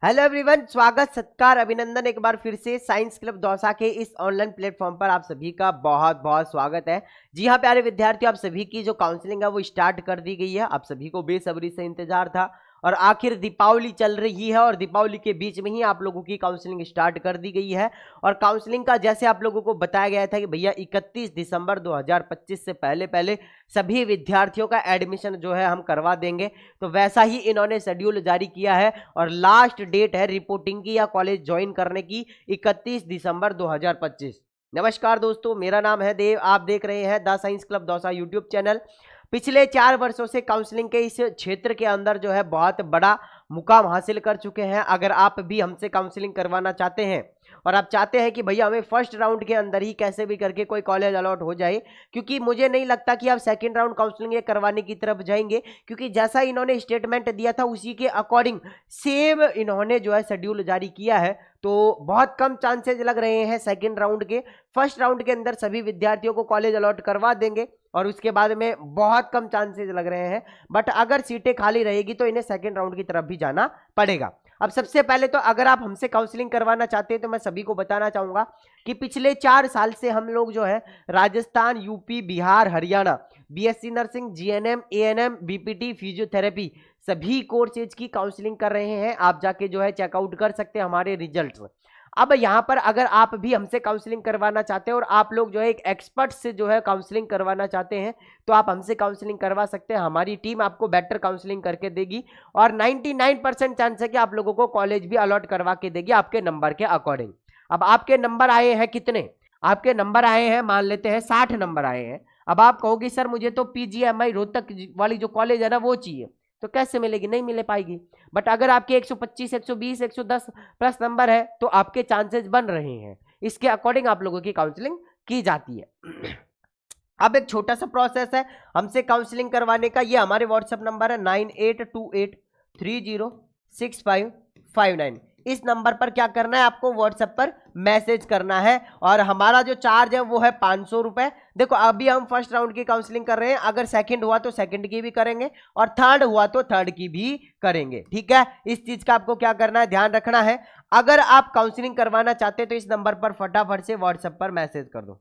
Hello everyone, स्वागत सत्कार अभिनंदन एक बार फिर से साइंस क्लब दौसा के इस ऑनलाइन प्लेटफॉर्म पर आप सभी का बहुत बहुत स्वागत है। जी हाँ प्यारे विद्यार्थियों, आप सभी की जो काउंसलिंग है वो स्टार्ट कर दी गई है। आप सभी को बेसब्री से इंतजार था और आखिर दीपावली चल रही है और दीपावली के बीच में ही आप लोगों की काउंसलिंग स्टार्ट कर दी गई है। और काउंसलिंग का जैसे आप लोगों को बताया गया था कि भैया 31 दिसंबर 2025 से पहले पहले सभी विद्यार्थियों का एडमिशन जो है हम करवा देंगे, तो वैसा ही इन्होंने शेड्यूल जारी किया है और लास्ट डेट है रिपोर्टिंग की या कॉलेज ज्वाइन करने की 31 दिसंबर 2025। नमस्कार दोस्तों, मेरा नाम है देव, आप देख रहे हैं the science club Dausa YouTube channel. पिछले 4 वर्षों से काउंसलिंग के इस क्षेत्र के अंदर जो है बहुत बड़ा मुकाम हासिल कर चुके हैं। अगर आप भी हमसे काउंसलिंग करवाना चाहते हैं और आप चाहते हैं कि भैया हमें फर्स्ट राउंड के अंदर ही कैसे भी करके कोई कॉलेज अलॉट हो जाए, क्योंकि मुझे नहीं लगता कि आप सेकंड राउंड काउंसलिंग करवाने की तरफ जाएंगे, क्योंकि जैसा इन्होंने स्टेटमेंट दिया था उसी के अकॉर्डिंग सेम इन्होंने जो है शेड्यूल जारी किया है। तो बहुत कम चांसेस लग रहे हैं सेकंड राउंड के। फर्स्ट राउंड के अंदर सभी विद्यार्थियों को कॉलेज अलॉट करवा देंगे और उसके बाद में बहुत कम चांसेस लग रहे हैं, बट अगर सीटें खाली रहेगी तो इन्हें सेकंड राउंड की तरफ भी जाना पड़ेगा। अब सबसे पहले तो अगर आप हमसे काउंसलिंग करवाना चाहते हैं तो मैं सभी को बताना चाहूंगा कि पिछले 4 साल से हम लोग जो है Rajasthan, UP, Bihar, Haryana BSc nursing, GNM, ANM, BPT, physiotherapy सभी कोर्सेज की काउंसलिंग कर रहे हैं। आप जाके जो है चेकआउट कर सकते हैं हमारे रिजल्ट्स। अब यहाँ पर अगर आप भी हमसे काउंसलिंग करवाना चाहते हैं और आप लोग जो है एक एक्सपर्ट से जो है काउंसलिंग करवाना चाहते हैं तो आप हमसे काउंसलिंग करवा सकते हैं। हमारी टीम आपको बेटर काउंसलिंग करके देगी और 99% चांस है कि आप लोगों को कॉलेज भी अलॉट करवा के देगी आपके नंबर के अकॉर्डिंग। अब आपके नंबर आए हैं कितने? आपके नंबर आए हैं, मान लेते हैं 60 नंबर आए हैं। अब आप कहोगे सर मुझे तो पीजीएमआई रोहतक वाली जो कॉलेज है ना वो चाहिए, तो कैसे मिलेगी? नहीं मिल पाएगी। बट अगर आपके 125, 120, 110 प्लस नंबर है तो आपके चांसेस बन रहे हैं। इसके अकॉर्डिंग आप लोगों की काउंसलिंग की जाती है। अब एक छोटा सा प्रोसेस है हमसे काउंसलिंग करवाने का। ये हमारे व्हाट्सएप नंबर है 9828306559। इस नंबर पर क्या करना है, आपको व्हाट्सएप पर मैसेज करना है और हमारा जो चार्ज है वो है 500 रुपए। देखो अभी हम फर्स्ट राउंड की काउंसलिंग कर रहे हैं, अगर सेकंड हुआ तो सेकंड की भी करेंगे और थर्ड हुआ तो थर्ड की भी करेंगे। ठीक है, इस चीज का आपको क्या करना है, ध्यान रखना है। अगर आप काउंसलिंग करवाना चाहते हैं तो इस नंबर पर फटाफट से व्हाट्सएप पर मैसेज कर दो।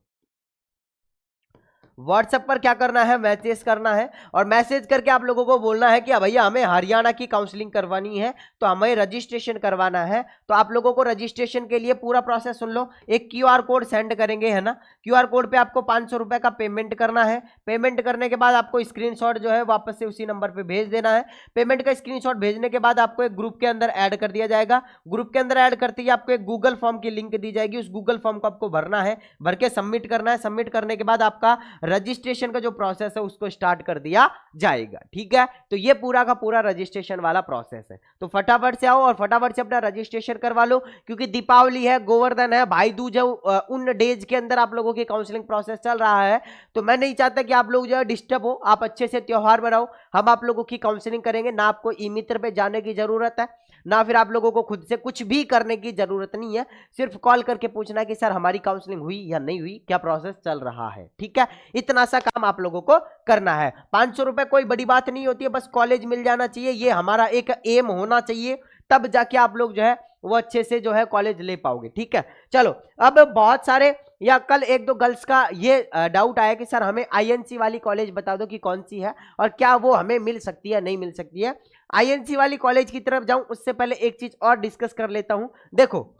व्हाट्सएप पर क्या करना है, मैसेज करना है और मैसेज करके आप लोगों को बोलना है कि भैया हमें हरियाणा की काउंसलिंग करवानी है तो हमें रजिस्ट्रेशन करवाना है। तो आप लोगों को रजिस्ट्रेशन के लिए पूरा प्रोसेस सुन लो। एक क्यूआर कोड सेंड करेंगे, है ना। क्यूआर कोड पे आपको 500 रुपए का पेमेंट करना है। पेमेंट करने के बाद आपको स्क्रीनशॉट जो है वापस से उसी नंबर पर भेज देना है। पेमेंट का स्क्रीनशॉट भेजने के बाद आपको एक ग्रुप के अंदर ऐड कर दिया जाएगा। ग्रुप के अंदर ऐड करते ही आपको एक गूगल फॉर्म की लिंक दी जाएगी। उस गूगल फॉर्म को आपको भरना है, भर के सबमिट करना है। सबमिट करने के बाद आपका रजिस्ट्रेशन का जो प्रोसेस है उसको स्टार्ट कर दिया जाएगा। ठीक है, तो ये पूरा का पूरा रजिस्ट्रेशन वाला प्रोसेस है। तो फटाफट से आओ और फटाफट से अपना रजिस्ट्रेशन करवा लो, क्योंकि दीपावली है, गोवर्धन है, भाई दूज है, उन डेज के अंदर आप लोगों की काउंसलिंग प्रोसेस चल रहा है। तो मैं नहीं चाहता कि आप लोग जो है डिस्टर्ब हो। आप अच्छे से त्योहार मनाओ, हम आप लोगों की काउंसलिंग करेंगे। ना आपको ई मित्र पे जाने की जरूरत है, ना फिर आप लोगों को खुद से कुछ भी करने की जरूरत नहीं है। सिर्फ कॉल करके पूछना है कि सर हमारी काउंसलिंग हुई या नहीं हुई, क्या प्रोसेस चल रहा है। ठीक है, इतना सा काम आप लोगों को करना है। 500 रुपए कोई बड़ी बात नहीं होती है, बस कॉलेज मिल जाना चाहिए, ये हमारा एक एम होना चाहिए, तब जाके आप लोग जो है वो अच्छे से जो है कॉलेज ले पाओगे। ठीक है, चलो अब बहुत सारे या कल एक दो गर्ल्स का ये डाउट आया कि सर हमें आईएनसी वाली कॉलेज बता दो कि कौन सी है और क्या वो हमें मिल सकती है नहीं मिल सकती है। आईएनसी वाली कॉलेज की तरफ जाऊं उससे पहले एक चीज और डिस्कस कर लेता हूं। देखो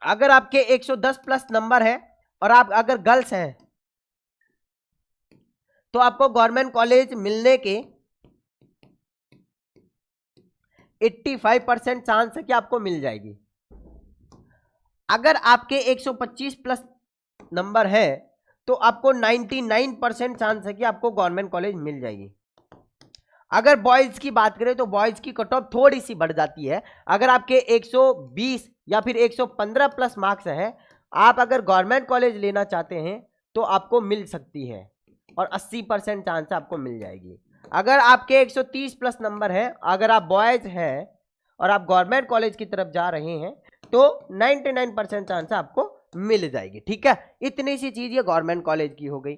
अगर आपके 110 प्लस नंबर है और आप अगर गर्ल्स हैं तो आपको गवर्नमेंट कॉलेज मिलने के 85% चांस है कि आपको मिल जाएगी। अगर आपके 125 प्लस नंबर है तो आपको 99% चांस है कि आपको गवर्नमेंट कॉलेज मिल जाएगी। अगर बॉयज की बात करें तो बॉयज की कट ऑफ थोड़ी सी बढ़ जाती है। अगर आपके 120 या फिर 115 प्लस मार्क्स है, आप अगर गवर्नमेंट कॉलेज लेना चाहते हैं तो आपको मिल सकती है और 80% चांस आपको मिल जाएगी। अगर आपके 130 प्लस नंबर है, अगर आप बॉयज हैं और आप गवर्नमेंट कॉलेज की तरफ जा रहे हैं तो 99% चांस आपको मिल जाएगी। ठीक है, इतनी सी चीज ये गवर्नमेंट कॉलेज की हो गई।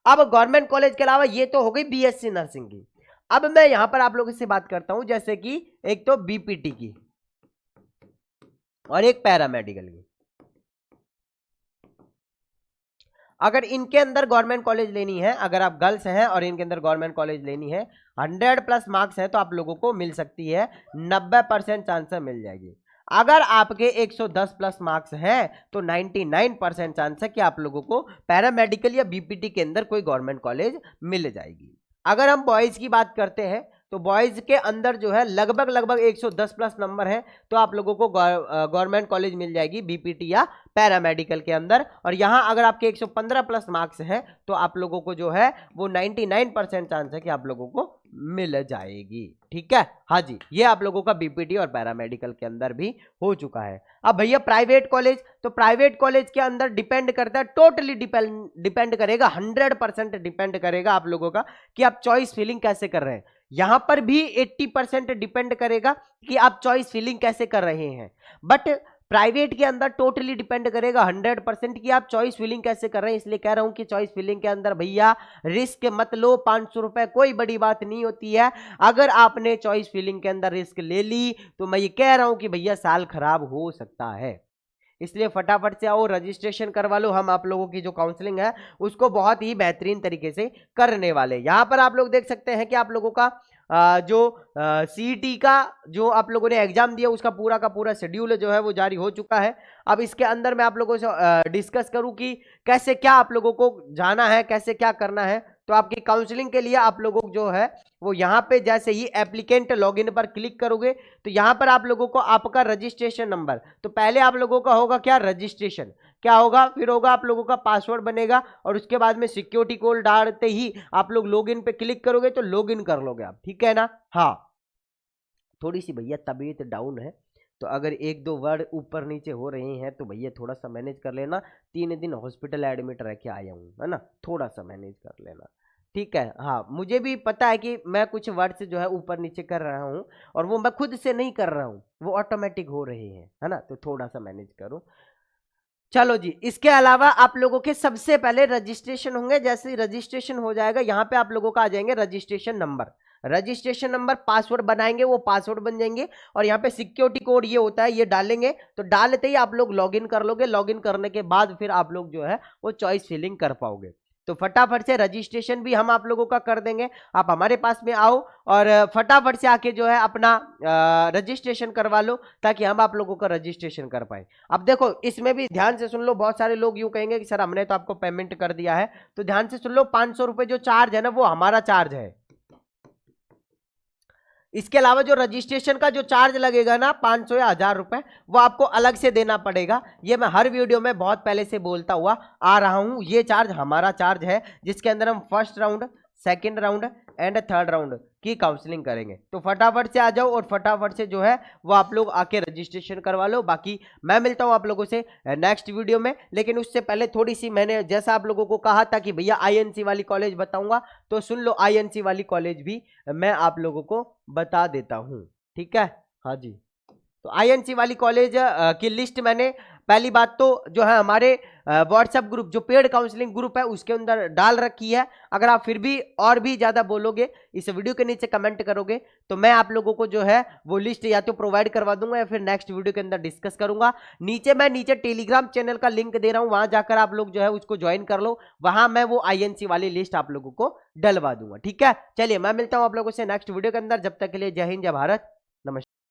अब गवर्नमेंट कॉलेज के अलावा ये तो हो गई बीएससी नर्सिंग की। अब मैं यहां पर आप लोगों से बात करता हूं जैसे कि एक तो बीपीटी की। और एक पैरामेडिकल की। अगर इनके अंदर गवर्नमेंट कॉलेज लेनी है, अगर आप गर्ल्स हैं और इनके अंदर गवर्नमेंट कॉलेज लेनी है, 100+ मार्क्स है तो आप लोगों को मिल सकती है, 90% चांस मिल जाएगी। अगर आपके 110+ मार्क्स हैं तो 99% चांस है कि आप लोगों को पैरामेडिकल या बीपीटी के अंदर कोई गवर्नमेंट कॉलेज मिल जाएगी। अगर हम बॉयज की बात करते हैं तो बॉयज के अंदर जो है लगभग 110+ नंबर है तो आप लोगों को गवर्नमेंट कॉलेज मिल जाएगी बीपीटी या पैरामेडिकल के अंदर। और यहां अगर आपके 115+ मार्क्स हैं तो आप लोगों को जो है वो 99% चांस है कि आप लोगों को मिल जाएगी। ठीक है, हाँ जी, ये आप लोगों का बीपीटी और पैरामेडिकल के अंदर भी हो चुका है। अब भैया प्राइवेट कॉलेज, तो प्राइवेट कॉलेज के अंदर डिपेंड करता है, टोटली डिपेंड करेगा, 100% डिपेंड करेगा आप लोगों का कि आप चॉइस फिलिंग कैसे कर रहे हैं। यहां पर भी 80% डिपेंड करेगा कि आप चॉइस फिलिंग कैसे कर रहे हैं। बट प्राइवेट के अंदर टोटली डिपेंड करेगा 100% कि आप चॉइस फिलिंग कैसे कर रहे हैं। इसलिए कह रहा हूं कि चॉइस फिलिंग के अंदर भैया रिस्क मत लो, 500 रुपए कोई बड़ी बात नहीं होती है। अगर आपने चॉइस फिलिंग के अंदर रिस्क ले ली तो मैं ये कह रहा हूं कि भैया साल खराब हो सकता है। इसलिए फटाफट से आओ, रजिस्ट्रेशन करवा लो। हम आप लोगों की जो काउंसलिंग है उसको बहुत ही बेहतरीन तरीके से करने वाले। यहां पर आप लोग देख सकते हैं कि आप लोगों का जो सीईटी का जो आप लोगों ने एग्जाम दिया उसका पूरा का पूरा शेड्यूल जो है वो जारी हो चुका है। अब इसके अंदर मैं आप लोगों से डिस्कस करूं कि कैसे क्या आप लोगों को जाना है, कैसे क्या करना है। तो आपकी काउंसलिंग के लिए आप लोगों को जो है वो यहाँ पे जैसे ही एप्लीकेंट लॉगिन पर क्लिक करोगे तो यहाँ पर आप लोगों को आपका रजिस्ट्रेशन नंबर, तो पहले आप लोगों का होगा क्या, रजिस्ट्रेशन, क्या होगा, फिर होगा आप लोगों का पासवर्ड बनेगा और उसके बाद में सिक्योरिटी कोड डालते ही आप लोग लॉगिन पे क्लिक करोगे तो लॉगिन कर लोगे आप। ठीक है ना। हाँ, थोड़ी सी भैया तबीयत डाउन है तो अगर 1-2 वर्ड ऊपर नीचे हो रहे हैं तो भैया थोड़ा सा मैनेज कर लेना। 3 दिन हॉस्पिटल एडमिट रह के आया हूँ, है ना, थोड़ा सा मैनेज कर लेना। ठीक है, हाँ, मुझे भी पता है कि मैं कुछ वर्ड से जो है ऊपर नीचे कर रहा हूँ और वो मैं खुद से नहीं कर रहा हूँ, वो ऑटोमेटिक हो रहे हैं, है ना, तो थोड़ा सा मैनेज करो। चलो जी, इसके अलावा आप लोगों के सबसे पहले रजिस्ट्रेशन होंगे। जैसे ही रजिस्ट्रेशन हो जाएगा यहाँ पे आप लोगों का आ जाएंगे registration number, registration number, password बनाएंगे वो पासवर्ड बन जाएंगे और यहाँ पे सिक्योरिटी कोड ये होता है, ये डालेंगे तो डालते ही आप लोग लॉगिन कर लोगे। लॉगिन करने के बाद फिर आप लोग जो है वो चॉइस फिलिंग कर पाओगे। तो फटाफट से रजिस्ट्रेशन भी हम आप लोगों का कर देंगे। आप हमारे पास में आओ और फटाफट से आके जो है अपना रजिस्ट्रेशन करवा लो ताकि हम आप लोगों का रजिस्ट्रेशन कर पाए। अब देखो इसमें भी ध्यान से सुन लो, बहुत सारे लोग यूं कहेंगे कि सर हमने तो आपको पेमेंट कर दिया है, तो ध्यान से सुन लो, 500 रुपए जो चार्ज है ना वो हमारा चार्ज है। इसके अलावा जो रजिस्ट्रेशन का जो चार्ज लगेगा ना 500 या 1000 रुपए, वो आपको अलग से देना पड़ेगा। ये मैं हर वीडियो में बहुत पहले से बोलता हुआ आ रहा हूं, ये चार्ज हमारा चार्ज है जिसके अंदर हम first round, second round and third round की काउंसलिंग करेंगे। तो फटाफट से आ जाओ और फटाफट से जो है वो आप लोग आके रजिस्ट्रेशन करवा लो। बाकी मैं मिलता हूं आप लोगों से नेक्स्ट वीडियो में, लेकिन उससे पहले थोड़ी सी मैंने जैसा आप लोगों को कहा था कि भैया आईएनसी वाली कॉलेज बताऊंगा, तो सुन लो आईएनसी वाली कॉलेज भी मैं आप लोगों को बता देता हूं। ठीक है, हाँ जी, तो आईएनसी वाली कॉलेज की लिस्ट मैंने पहली बात तो जो है हमारे व्हाट्सएप ग्रुप, जो पेड काउंसलिंग ग्रुप है उसके अंदर डाल रखी है। अगर आप फिर भी और भी ज्यादा बोलोगे, इस वीडियो के नीचे कमेंट करोगे तो मैं आप लोगों को जो है वो लिस्ट या तो प्रोवाइड करवा दूंगा या फिर नेक्स्ट वीडियो के अंदर डिस्कस करूंगा। नीचे टेलीग्राम चैनल का लिंक दे रहा हूं, वहां जाकर आप लोग जो है उसको ज्वाइन कर लो, वहां मैं वो आईएनसी वाली लिस्ट आप लोगों को डलवा दूंगा। ठीक है, चलिए मैं मिलता हूं आप लोगों से नेक्स्ट वीडियो के अंदर, जब तक के लिए जय हिंद, जय भारत, नमस्कार।